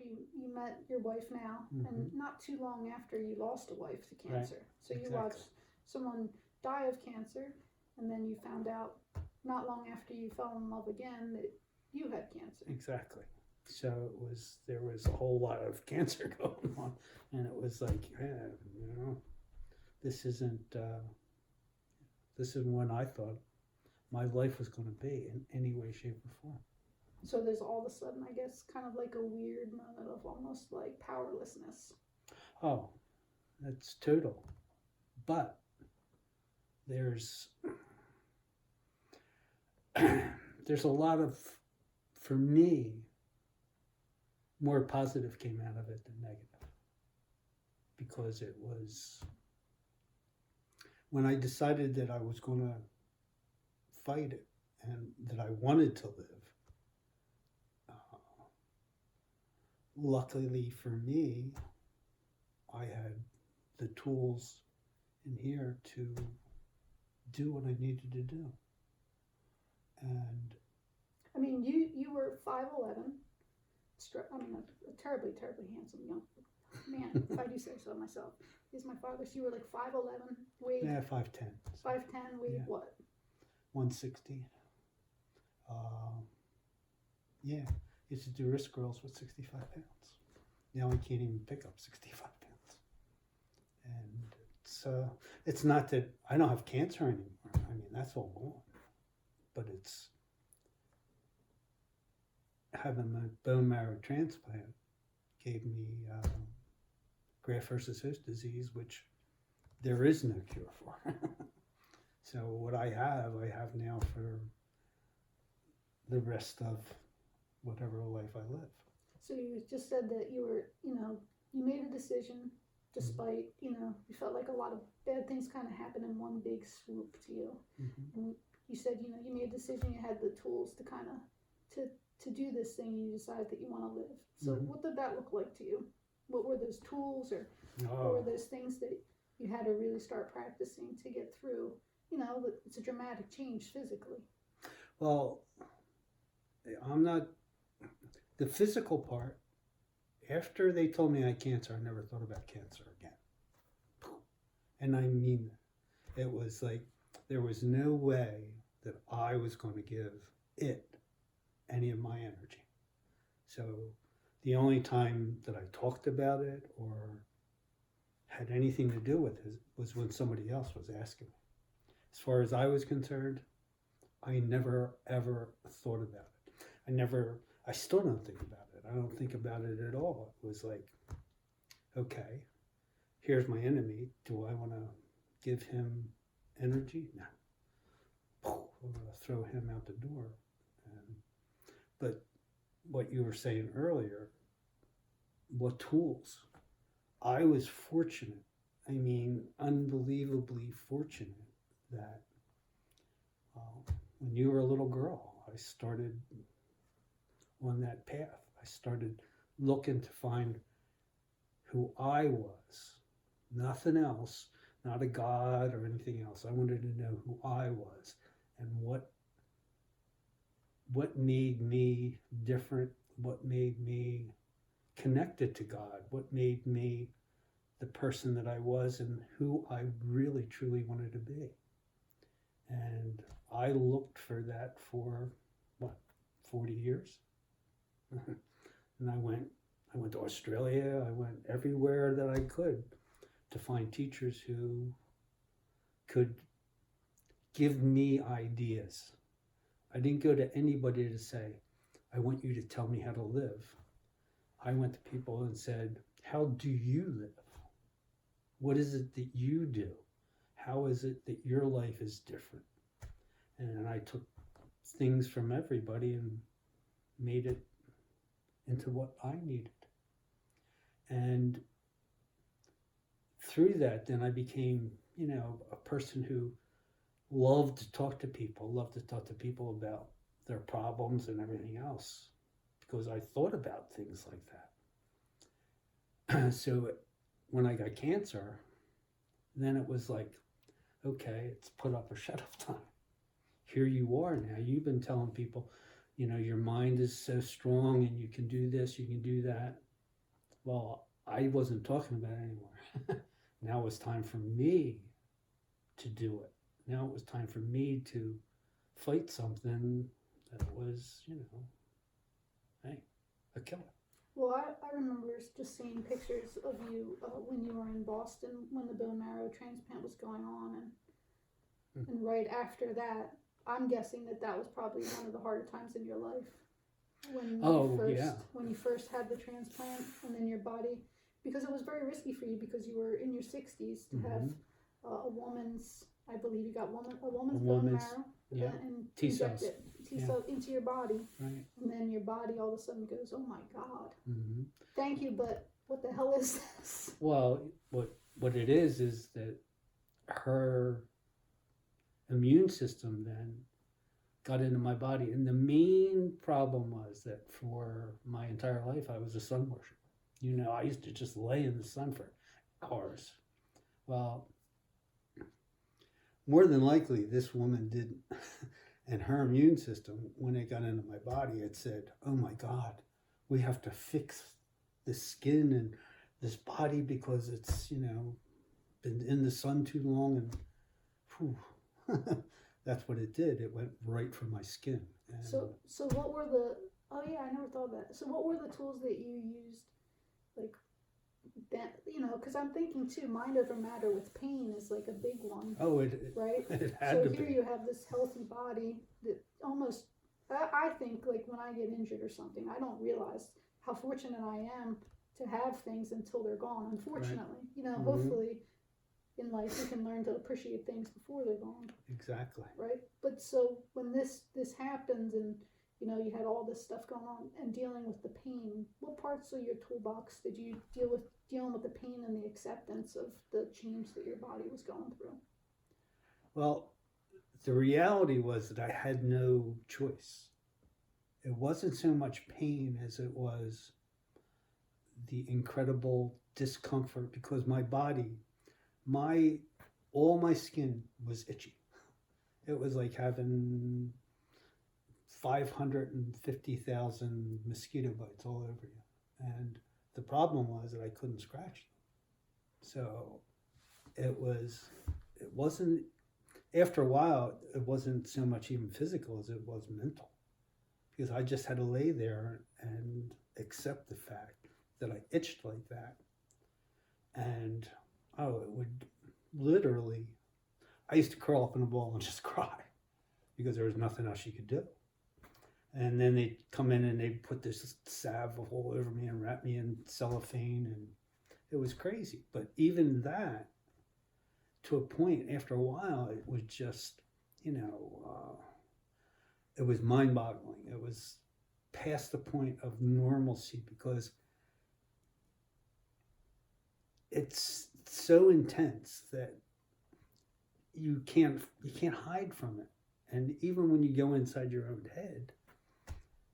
after you met your wife now, and not too long after you lost a wife to cancer. Right. So you Exactly. watched someone die of cancer, and then you found out not long after you fell in love again that you had cancer. Exactly. So there was a whole lot of cancer going on, and it was like, yeah, this isn't what I thought my life was going to be in any way, shape, or form. So there's all of a sudden, I guess, kind of like a weird moment of almost like powerlessness. Oh, that's total. But there's there's a lot of, for me, more positive came out of it than negative. Because it was, when I decided that I was going to fight it and that I wanted to live, luckily for me, I had the tools in here to do what I needed to do. And I mean, you were 5'11", I mean, a terribly, terribly handsome young man, if I do say so myself. He's my father. So you were like 5'11", weighed yeah, 5'10". 5'10", weighed Yeah. what? 160. Yeah, used to do wrist girls with 65 pounds. Now I can't even pick up 65 pounds. And it's not that I don't have cancer anymore. I mean, that's all gone. But it's having my bone marrow transplant gave me graft versus host disease, which there is no cure for. So what I have now for the rest of whatever life I live. So you just said that you were, you made a decision despite, you felt like a lot of bad things kind of happened in one big swoop to you. And you said, you made a decision, you had the tools to kind of, to do this thing, and you decided that you want to live. So what did that look like to you? What were those tools, or what were those things that you had to really start practicing to get through? It's a dramatic change physically. Well, I'm not, the physical part, after they told me I had cancer, I never thought about cancer again. And I mean that. It was like, there was no way that I was going to give it any of my energy. So the only time that I talked about it or had anything to do with it was when somebody else was asking me. As far as I was concerned, I never ever thought about it. I still don't think about it. I don't think about it at all. It was like, okay, here's my enemy. Do I want to give him energy? No. I'm going to throw him out the door. But what you were saying earlier, what tools? I was fortunate. I mean, unbelievably fortunate that when you were a little girl, I started on that path. I started looking to find who I was, nothing else, not a God or anything else. I wanted to know who I was and what made me different, what made me connected to God, what made me the person that I was and who I really truly wanted to be. And I looked for that for 40 years. And I went to Australia, I went everywhere that I could to find teachers who could give me ideas. I didn't go to anybody to say, I want you to tell me how to live. I went to people and said, how do you live? What is it that you do? How is it that your life is different? And I took things from everybody and made it into what I needed. And through that, then I became, a person who loved to talk to people about their problems and everything else, because I thought about things like that. So when I got cancer, then it was like, okay, it's put up or shut up time. Here you are now. You've been telling people, your mind is so strong and you can do this, you can do that. Well, I wasn't talking about it anymore. Now it was time for me to do it. Now it was time for me to fight something that was, hey, a killer. Well, I remember just seeing pictures of you when you were in Boston when the bone marrow transplant was going on, and right after that, I'm guessing that was probably one of the harder times in your life when you first had the transplant, and then your body, because it was very risky for you because you were in your 60s to have a woman's, I believe you got a woman's bone marrow and inject it T-cell into your body, right. And then your body all of a sudden goes, oh my God, Mm-hmm. thank you, but what the hell is this? Well, what it is that her immune system then got into my body, and the main problem was that for my entire life I was a sun worshiper. I used to just lay in the sun for hours. Well, more than likely this woman didn't. And her immune system, when it got into my body, it said, oh my God, we have to fix the skin and this body because it's, been in the sun too long. And whew, that's what it did. It went right for my skin. And so what were oh yeah, I never thought of that. So what were the tools that you used, like, that, because I'm thinking too, mind over matter with pain is like a big one. Oh, right? It had to be. So here be. you have this healthy body that almost, I think, like when I get injured or something, I don't realize how fortunate I am to have things until they're gone, unfortunately. Right. Hopefully in life we can learn to appreciate things before they're gone. Exactly. Right? But so when this happens and you had all this stuff going on and dealing with the pain, what parts of your toolbox did you dealing with the pain and the acceptance of the change that your body was going through? Well, the reality was that I had no choice. It wasn't so much pain as it was the incredible discomfort because my body, all my skin was itchy. It was like having 550,000 mosquito bites all over you. And the problem was that I couldn't scratch them. So it wasn't, after a while, it wasn't so much even physical as it was mental. Because I just had to lay there and accept the fact that I itched like that. And, it would literally, I used to curl up in a ball and just cry because there was nothing else you could do. And then they'd come in and they'd put this salve all over me and wrap me in cellophane, and it was crazy. But even that, to a point, after a while, it was just, it was mind-boggling. It was past the point of normalcy because it's so intense that you can't hide from it. And even when you go inside your own head,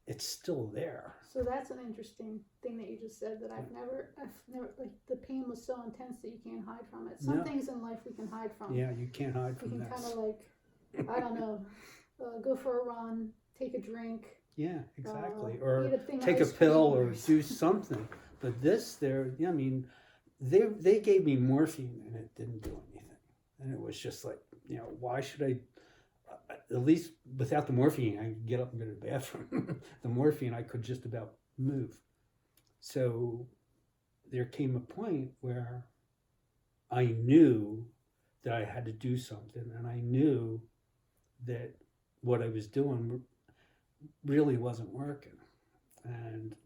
it's still there. So that's an interesting thing that you just said, that I've never, like, the pain was so intense that you can't hide from it. Some things in life we can hide from. Yeah, you can't hide from that. You can kind of like, I don't know, go for a run, take a drink. Yeah, exactly. Or eat take a pill or do something. But they gave me morphine and it didn't do anything. And it was just like, why should I? At least without the morphine, I could get up and go to the bathroom. The morphine, I could just about move. So there came a point where I knew that I had to do something, and I knew that what I was doing really wasn't working. And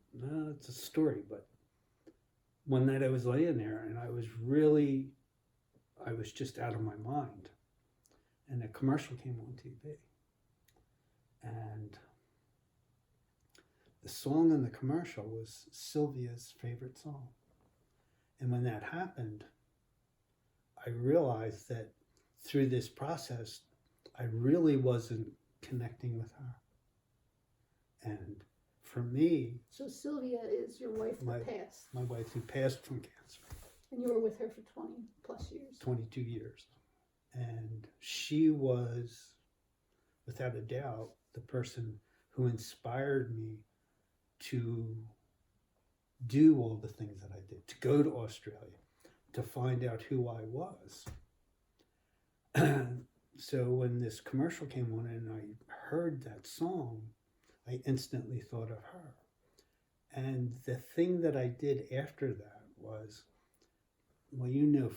it's a story, but one night I was laying there, and I was just out of my mind. And a commercial came on TV. And the song in the commercial was Sylvia's favorite song. And when that happened, I realized that through this process, I really wasn't connecting with her. And for me... So Sylvia is your wife that passed? My wife who passed from cancer. And you were with her for 20 plus years? 22 years. And she was, without a doubt, the person who inspired me to do all the things that I did, to go to Australia, to find out who I was. So when this commercial came on and I heard that song, I instantly thought of her. And the thing that I did after that was, well, you know,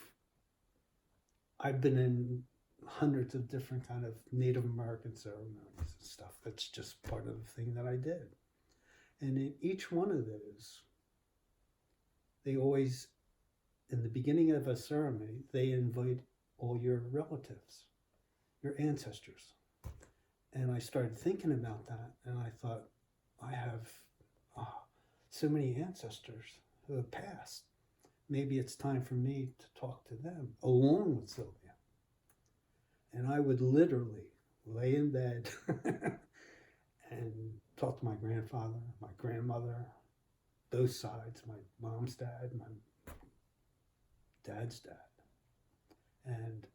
I've been in hundreds of different kind of Native American ceremonies and stuff. That's just part of the thing that I did. And in each one of those, they always, in the beginning of a ceremony, they invite all your relatives, your ancestors. And I started thinking about that, and I thought, I have so many ancestors who have passed. Maybe it's time for me to talk to them, along with Sylvia. And I would literally lay in bed and talk to my grandfather, my grandmother, both sides, my mom's dad, my dad's dad. And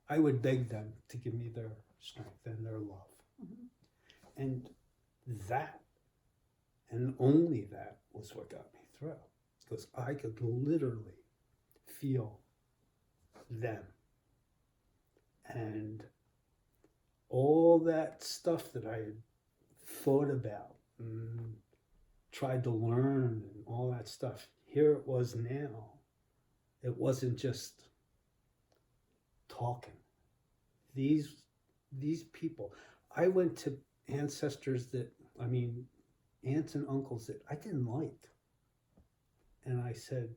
I would beg them to give me their strength and their love. Mm-hmm. And that, and only that, was what got me through. Because I could literally feel them. And all that stuff that I had thought about and tried to learn and all that stuff, here it was now. It wasn't just talking. These people, I went to ancestors aunts and uncles that I didn't like. And I said,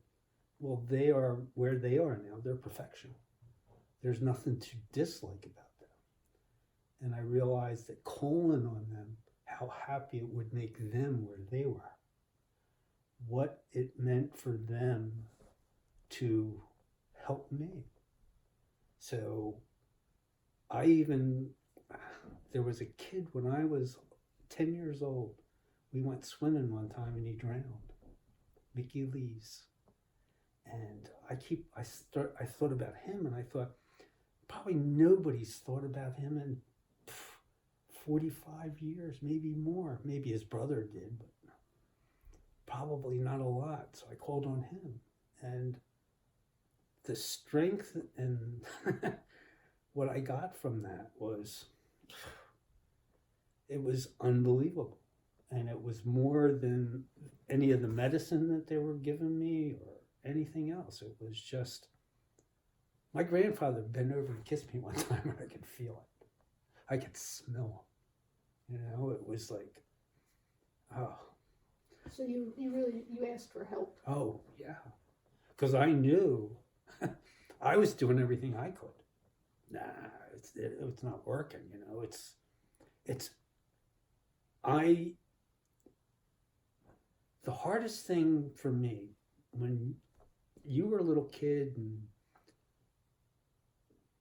well, they are where they are now. They're perfection. There's nothing to dislike about them. And I realized that calling on them, how happy it would make them where they were. What it meant for them to help me. So there was a kid when I was 10 years old. We went swimming one time and he drowned. Mickey Lees. And I thought about him, and I thought, probably nobody's thought about him in 45 years, maybe more. Maybe his brother did, but probably not a lot. So I called on him. And the strength and what I got from that was, it was unbelievable. And it was more than any of the medicine that they were giving me or anything else. It was just, my grandfather bent over and kissed me one time and I could feel it. I could smell him. You know, it was like, oh. So you asked for help. Oh, yeah. Because I knew I was doing everything I could. Nah, it's not working, you know. The hardest thing for me, when you were a little kid, and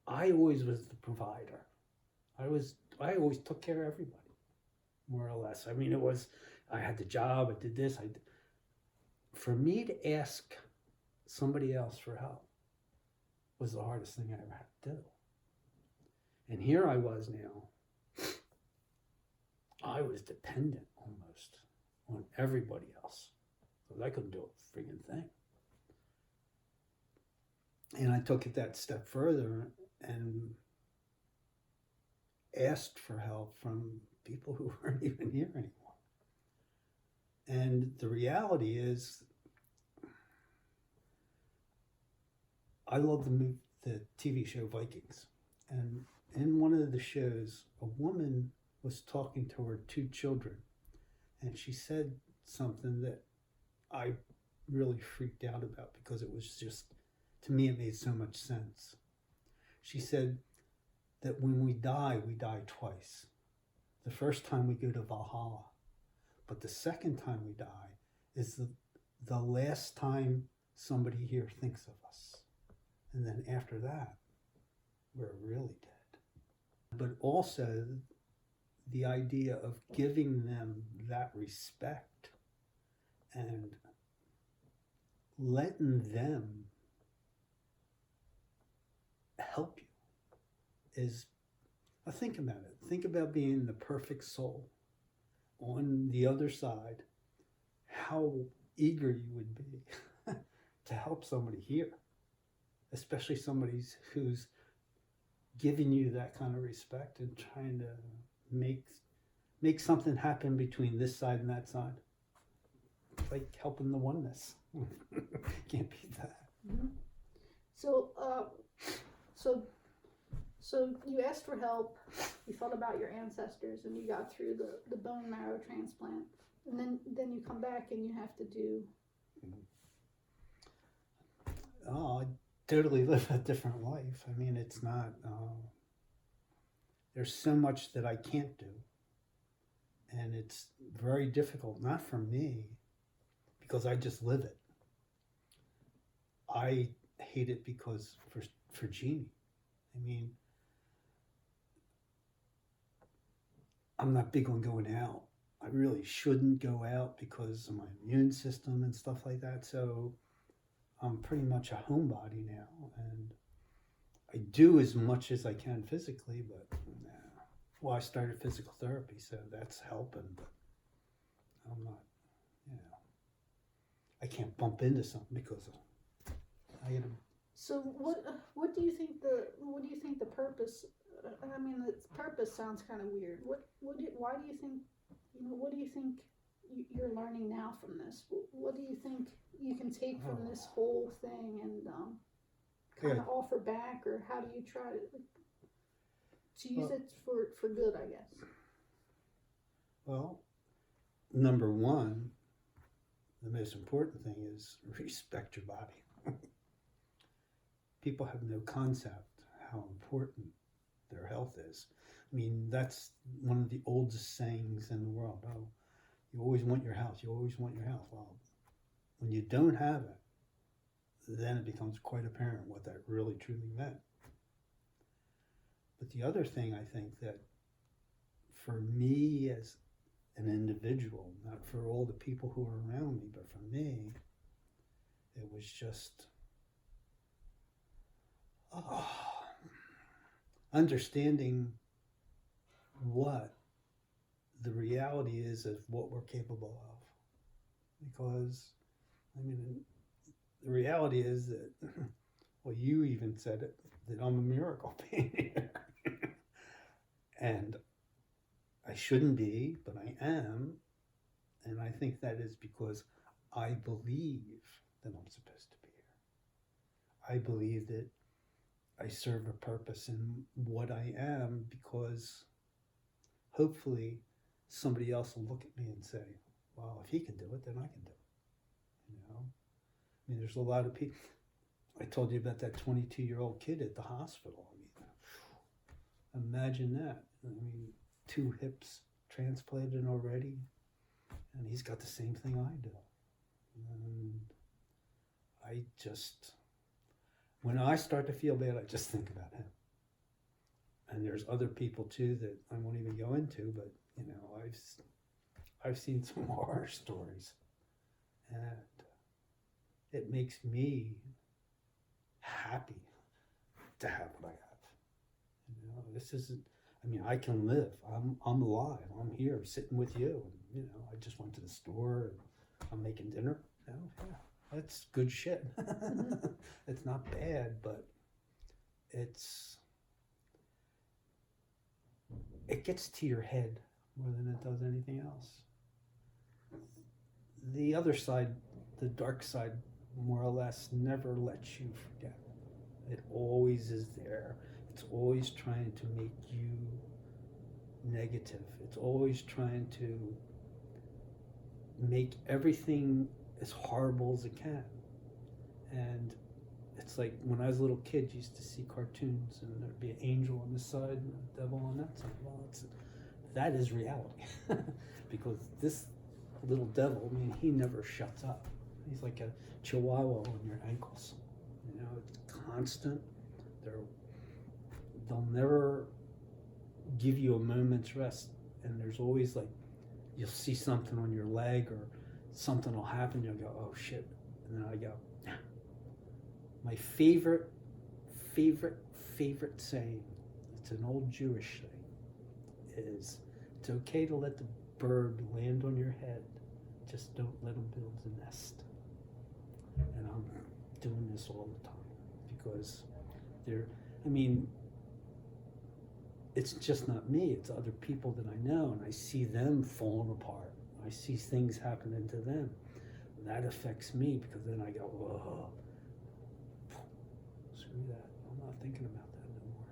I always was the provider. I always took care of everybody, more or less. I mean, I had the job, I did this. For me to ask somebody else for help was the hardest thing I ever had to do. And here I was now. I was dependent almost on everybody else, because I couldn't do a friggin' thing. And I took it that step further and asked for help from people who weren't even here anymore. And the reality is, I love the TV show Vikings. And in one of the shows, a woman was talking to her 2 children. And she said something that I really freaked out about, because it was just, to me, it made so much sense. She said that when we die twice. The first time we go to Valhalla, but the second time we die is the last time somebody here thinks of us. And then after that, we're really dead. But also the idea of giving them that respect and letting them help you is, think about it. Think about being the perfect soul on the other side how eager you would be to help somebody here, especially somebody who's giving you that kind of respect and trying to make something happen between this side and that side. It's like helping the oneness. Can't beat that. Mm-hmm. So, so you asked for help. You thought about your ancestors, and you got through the bone marrow transplant, and then you come back and you have to do. Oh, I totally live a different life. I mean, it's not. There's so much that I can't do, and it's very difficult. Not for me, because I just live it. I hate it because for Jeannie. I mean, I'm not big on going out. I really shouldn't go out because of my immune system and stuff like that. So I'm pretty much a homebody now, and I do as much as I can physically, but well, I started physical therapy, so that's helping, but I'm not, I can't bump into something because I gotta. So what do you think the purpose? I mean, the purpose sounds kind of weird. Why do you think? What do you think you're learning now from this? What do you think you can take from this whole thing and kind of offer back, or how do you try to use it for good? I guess. Well, number one, the most important thing is respect your body. People have no concept how important their health is. I mean, that's one of the oldest sayings in the world. Oh, you always want your health. You always want your health. Well, when you don't have it, then it becomes quite apparent what that really truly meant. But the other thing I think that for me as an individual, not for all the people who are around me, but for me, it was just understanding what the reality is of what we're capable of. Because, I mean, the reality is that, well, you even said it, that I'm a miracle painter. And I shouldn't be, but I am. And I think that is because I believe that I'm supposed to be here. I believe that I serve a purpose in what I am, because hopefully somebody else will look at me and say, well, if he can do it, then I can do it. You know? I mean, there's a lot of people. I told you about that 22-year-old kid at the hospital. I mean, imagine that. I mean, 2 hips transplanted already, and he's got the same thing I do. And I just, when I start to feel bad, I just think about him. And there's other people too that I won't even go into, but you know, I've seen some horror stories, and it makes me happy to have what I have. You know, this isn't. I mean, I can live. I'm alive. I'm here, sitting with you. And, you know, I just went to the store and I'm making dinner. You know, yeah, that's good shit. It's not bad, but it gets to your head more than it does anything else. The other side, the dark side, more or less, never lets you forget. It always is there. It's always trying to make you negative. It's always trying to make everything as horrible as it can. And it's like when I was a little kid, you used to see cartoons and there'd be an angel on this side and a devil on that side. Well, that is reality. Because this little devil, I mean, he never shuts up. He's like a chihuahua on your ankles. You know, it's constant. They'll never give you a moment's rest. And there's always like, you'll see something on your leg or something will happen. You'll go, oh shit. And then I go, my favorite saying, it's an old Jewish thing, is it's okay to let the bird land on your head, just don't let them build a nest. And I'm doing this all the time because it's just not me, it's other people that I know, and I see them falling apart. I see things happening to them. That affects me because then I go, whoa, screw that. I'm not thinking about that no more.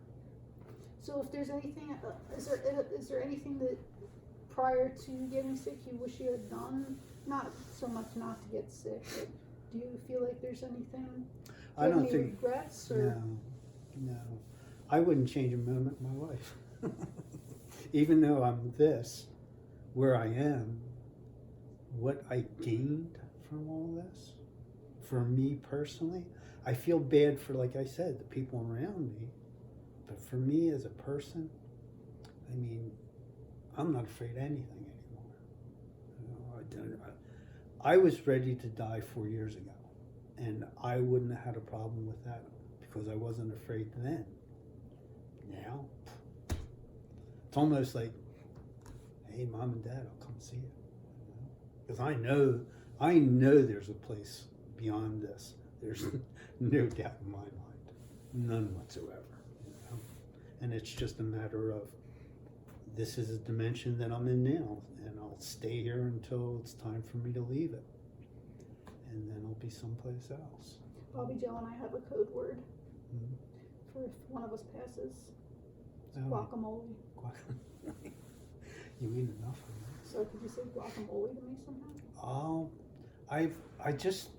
So if there's anything, is there anything that prior to getting sick you wish you had done? Not so much not to get sick, but do you feel like there's anything? I don't any think. regrets or? No. I wouldn't change a moment in my life. Even though I'm where I am, what I gained from all this, for me personally, I feel bad for, like I said, the people around me, but for me as a person, I'm not afraid of anything anymore. I was ready to die 4 years ago, and I wouldn't have had a problem with that because I wasn't afraid then. Now, it's almost like, hey, Mom and Dad, I'll come see you. Because I know there's a place beyond this. There's no doubt in my mind, none whatsoever. And it's just a matter of, this is a dimension that I'm in now, and I'll stay here until it's time for me to leave it. And then I'll be someplace else. Bobby Joe and I have a code word for if one of us passes. It's guacamole. You eat enough of that. So could you say guacamole to me somehow? Oh, I just,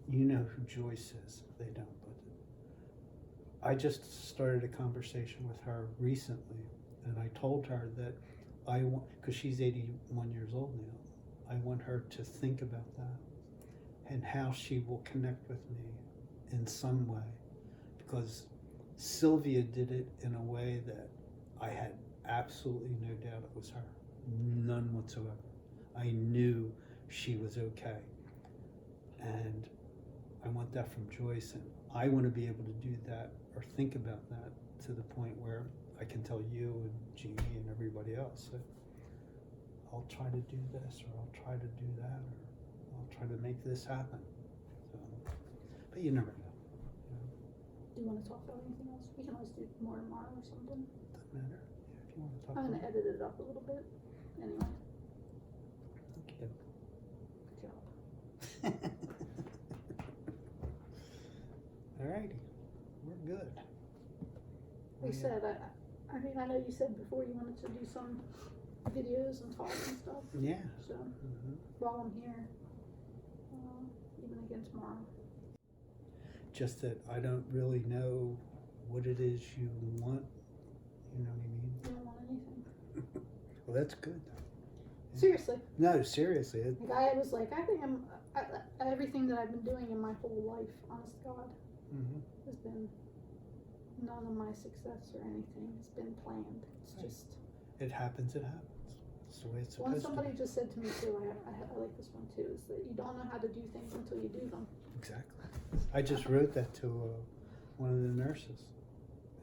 you know who Joyce is. They don't, but I just started a conversation with her recently, and I told her that I want, because she's 81 years old now, I want her to think about that and how she will connect with me in some way, because Sylvia did it in a way that I had absolutely no doubt it was her. None whatsoever. I knew she was okay. And I want that from Joyce, and I want to be able to do that or think about that to the point where I can tell you and Jeannie and everybody else that I'll try to do this, or I'll try to do that, or I'll try to make this happen. So, but you never know. Do you want to talk about anything else? We can always do more tomorrow or something. Doesn't matter. If you want to talk I'm going to about edit it up a little bit. Anyway. Okay. Good job. Alrighty, we're good. Like I said, I know you said before you wanted to do some videos and talk and stuff. Yeah. So while I'm here, even again tomorrow. Just that I don't really know what it is you want. You know what I mean? You don't want anything. Well, that's good. Seriously. No, seriously. Like I was like, I think everything that I've been doing in my whole life, honest to God, has been none of my success or anything. It's been planned. It's just. It happens. It's the way it's supposed to be. Somebody just said to me too, I like this one too, is that you don't know how to do things until you do them. Exactly. I just wrote that to one of the nurses,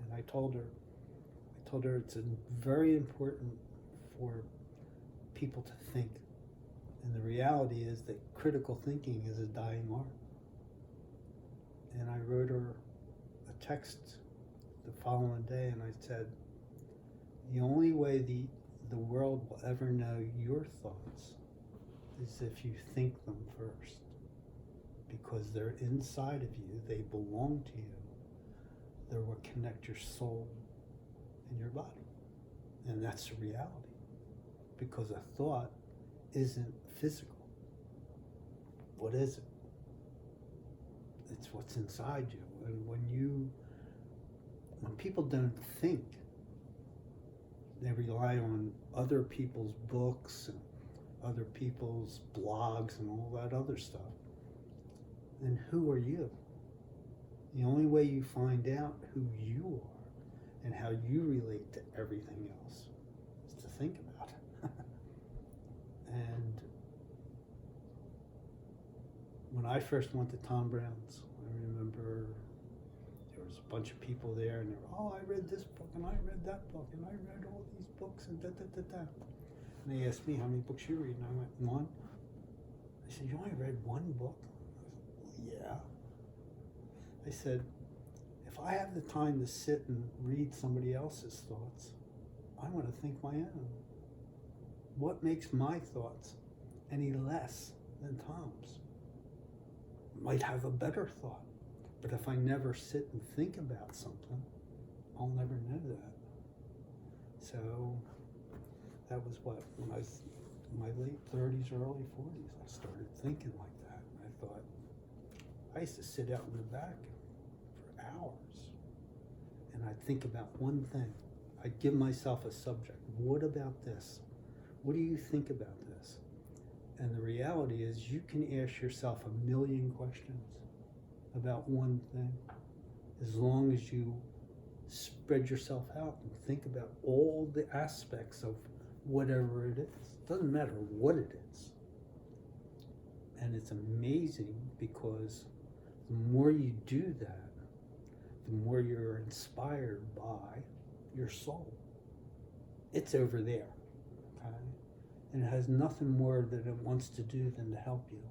and I told her it's very important for people to think, and the reality is that critical thinking is a dying art. And I wrote her a text the following day, and I said, the only way the world will ever know your thoughts is if you think them first, because they're inside of you, they belong to you. They're what connect your soul and your body, and that's the reality, because a thought isn't physical. What is it? It's what's inside you. And when people don't think, they rely on other people's books and other people's blogs and all that other stuff, then who are you? The only way you find out who you are and how you relate to everything else is to think about it. And when I first went to Tom Brown's, I remember there was a bunch of people there, and they were, I read this book, and I read that book, and I read all these books, and da-da-da-da. And they asked me how many books you read, and I went, one. They said, you only read one book? I said, yeah. I said, if I have the time to sit and read somebody else's thoughts, I want to think my own. What makes my thoughts any less than Tom's? Might have a better thought, but if I never sit and think about something, I'll never know that. So that was when I was in my late 30s, early 40s, I started thinking like that. And I thought, I used to sit out in the back for hours, and I'd think about one thing. I'd give myself a subject. What about this? What do you think about this? And the reality is you can ask yourself 1,000,000 questions about one thing, as long as you spread yourself out and think about all the aspects of whatever it is. It doesn't matter what it is. And it's amazing because the more you do that, the more you're inspired by your soul. It's over there, okay? And it has nothing more that it wants to do than to help you.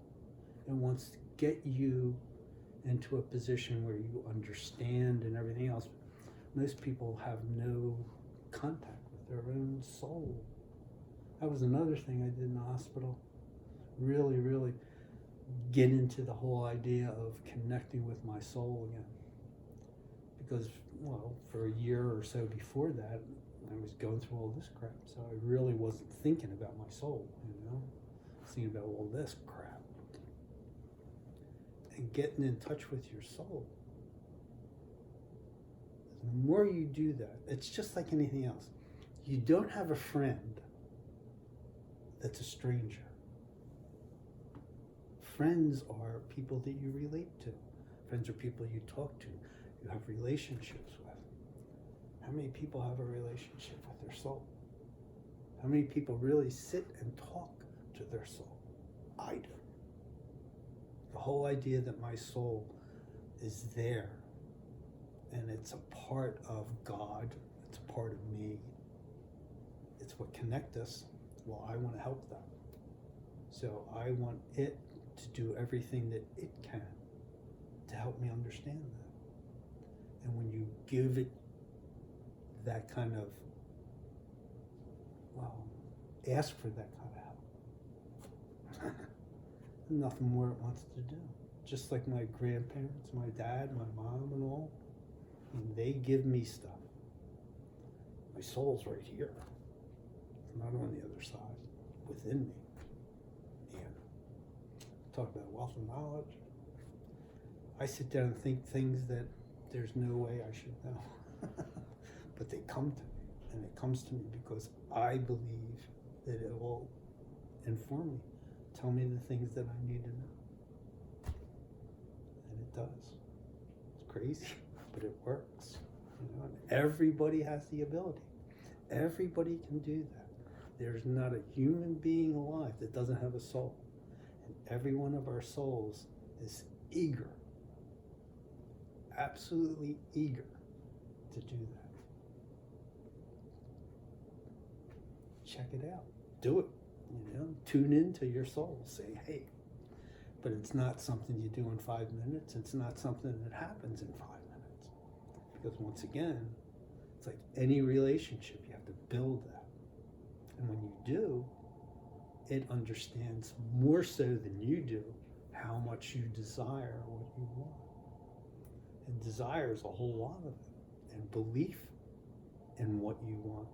It wants to get you into a position where you understand and everything else. Most people have no contact with their own soul. That was another thing I did in the hospital. Really, really get into the whole idea of connecting with my soul again. Because, well, for a year or so before that, I was going through all this crap, so I really wasn't thinking about my soul, you know? I was thinking about all this crap. And getting in touch with your soul. The more you do that, it's just like anything else. You don't have a friend that's a stranger. Friends are people that you relate to. Friends are people you talk to, you have relationships with. How many people have a relationship with their soul? How many people really sit and talk to their soul? I do. The whole idea that my soul is there and it's a part of God, it's a part of me, it's what connects us. Well, I want to help them. So I want it to do everything that it can to help me understand that. And when you give it that kind of, well, ask for that kind of help. Nothing more it wants to do. Just like my grandparents, my dad, my mom and all, and they give me stuff. My soul's right here. It's not on the other side, within me. Man, talk about wealth of knowledge. I sit down and think things that there's no way I should know. But they come to me, and it comes to me because I believe that it will inform me, tell me the things that I need to know. And it does. It's crazy, but it works. You know, and everybody has the ability. Everybody can do that. There's not a human being alive that doesn't have a soul. And every one of our souls is eager, absolutely eager to do that. Check it out. Do it. You know, tune into your soul. Say, hey. But it's not something you do in 5 minutes. It's not something that happens in 5 minutes. Because once again, it's like any relationship, you have to build that. And when you do, it understands more so than you do how much you desire what you want. And desire is a whole lot of it. And belief in what you want,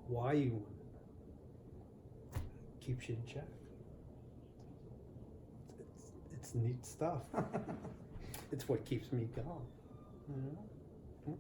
why you want it, keeps you in check. It's neat stuff. It's what keeps me going. You know?